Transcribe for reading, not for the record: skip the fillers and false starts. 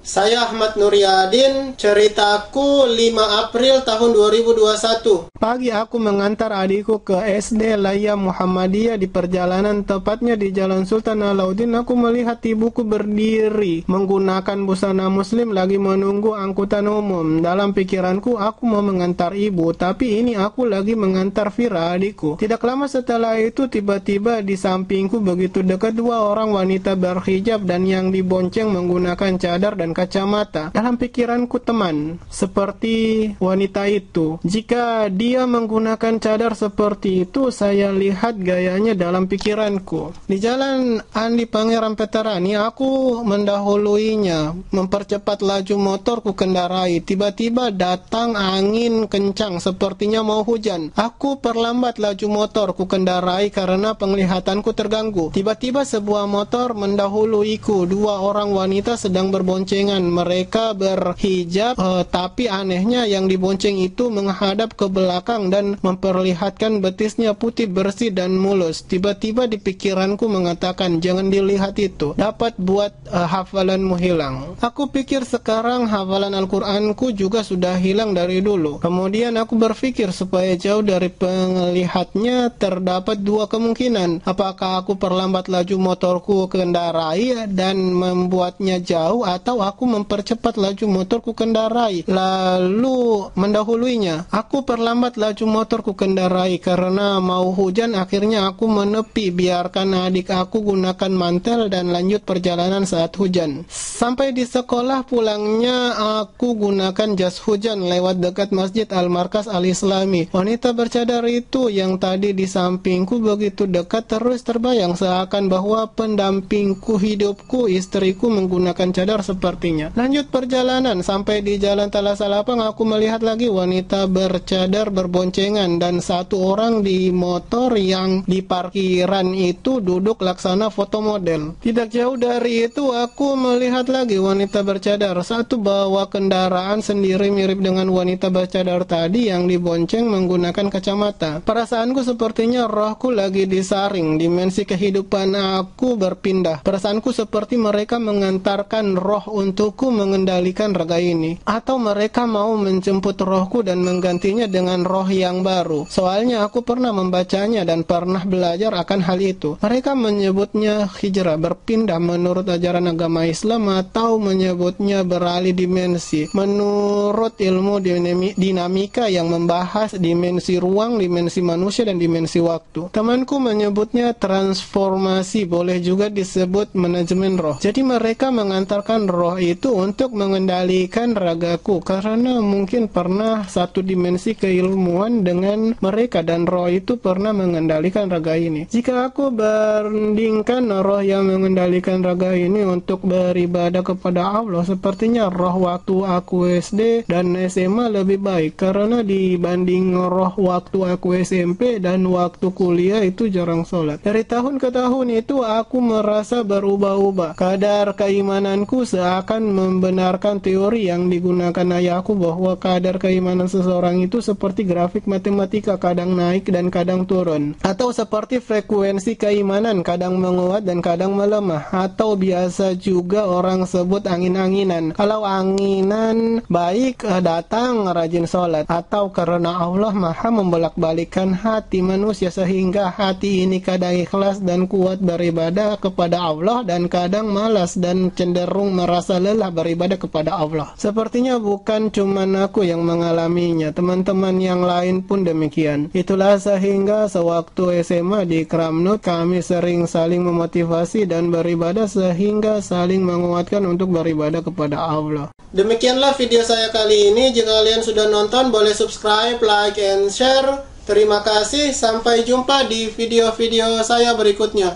Saya Ahmad Nuryadin, ceritaku 5 April tahun 2021. Pagi aku mengantar adikku ke SD Laya Muhammadiyah. Di perjalanan, tepatnya di Jalan Sultan Alauddin, aku melihat ibuku berdiri menggunakan busana muslim lagi menunggu angkutan umum. Dalam pikiranku, aku mau mengantar ibu, tapi ini aku lagi mengantar Vira, adikku. Tidak lama setelah itu, tiba-tiba di sampingku begitu dekat 2 orang wanita berhijab dan yang dibonceng menggunakan cadar dan kacamata. Dalam pikiranku, teman seperti wanita itu. Jika dia menggunakan cadar seperti itu, saya lihat gayanya dalam pikiranku. Di jalan Andi Pangeran Veterani, aku mendahuluinya, mempercepat laju motorku kendarai. Tiba-tiba datang angin kencang, sepertinya mau hujan. Aku perlambat laju motorku kendarai karena penglihatanku terganggu. Tiba-tiba sebuah motor mendahuluiku. 2 orang wanita sedang berboncengan. Mereka berhijab, tapi anehnya yang dibonceng itu menghadap ke belakang dan memperlihatkan betisnya putih bersih dan mulus. Tiba-tiba di pikiranku mengatakan, jangan dilihat itu, dapat buat hafalanmu hilang. Aku pikir sekarang hafalan Al-Quranku juga sudah hilang dari dulu. Kemudian aku berpikir supaya jauh dari penglihatnya terdapat 2 kemungkinan. Apakah aku perlambat laju motorku kendarai dan membuatnya jauh, atau aku mempercepat laju motorku kendarai lalu mendahuluinya. Aku perlambat laju motorku kendarai karena mau hujan. Akhirnya aku menepi, biarkan adik aku gunakan mantel dan lanjut perjalanan saat hujan. Sampai di sekolah pulangnya aku gunakan jas hujan lewat dekat Masjid Al-Markas Al-Islami. Wanita bercadar itu yang tadi di sampingku begitu dekat, terus terbayang seakan bahwa pendampingku hidupku, istriku, menggunakan cadar sepertinya. Lanjut perjalanan sampai di Jalan Talasalapang, aku melihat lagi wanita bercadar berboncengan dan 1 orang di motor yang di parkiran itu duduk laksana foto model. Tidak jauh dari itu aku melihat lagi wanita bercadar. Satu bawa kendaraan sendiri mirip dengan wanita bercadar tadi yang dibonceng menggunakan kacamata. Perasaanku sepertinya rohku lagi disaring, dimensi kehidupan aku berpindah. Perasaanku seperti mereka mengantarkan roh untukku mengendalikan raga ini, atau mereka mau menjemput rohku dan menggantinya dengan roh yang baru. Soalnya aku pernah membacanya dan pernah belajar akan hal itu. Mereka menyebutnya hijrah, berpindah menurut ajaran agama Islam, atau menyebutnya beralih dimensi menurut ilmu dinamika yang membahas dimensi ruang, dimensi manusia, dan dimensi waktu. Temanku menyebutnya transformasi, boleh juga disebut manajemen roh. Jadi mereka mengantarkan roh itu untuk mengendalikan ragaku, karena mungkin pernah satu dimensi keilmuan dengan mereka dan roh itu pernah mengendalikan raga ini. Jika aku bandingkan roh yang mengendalikan raga ini untuk beribadah kepada Allah, sepertinya roh waktu aku SD dan SMA lebih baik, karena dibanding roh waktu aku SMP dan waktu kuliah itu jarang sholat. Dari tahun ke tahun itu aku merasa berubah-ubah. Kadar keimananku seakan membenarkan teori yang digunakan ayahku bahwa kadar keimanan seseorang itu seperti grafik matematika, kadang naik dan kadang turun, atau seperti frekuensi keimanan, kadang menguat dan kadang melemah, atau biasa juga orang sebut angin-anginan. Kalau anginan baik datang, rajin sholat, atau karena Allah maha membolak-balikkan hati manusia sehingga hati ini kadang ikhlas dan kuat beribadah kepada Allah dan kadang malas dan cenderung merasa lelah beribadah kepada Allah. Sepertinya bukan cuma aku yang mengalaminya, teman-teman yang lain pun demikian. Itulah sehingga sewaktu SMA di Kramnut kami sering saling memotivasi dan beribadah sehingga saling menguatkan untuk beribadah kepada Allah. Demikianlah video saya kali ini. Jika kalian sudah nonton, boleh subscribe, like, and share. Terima kasih. Sampai jumpa di video-video saya berikutnya.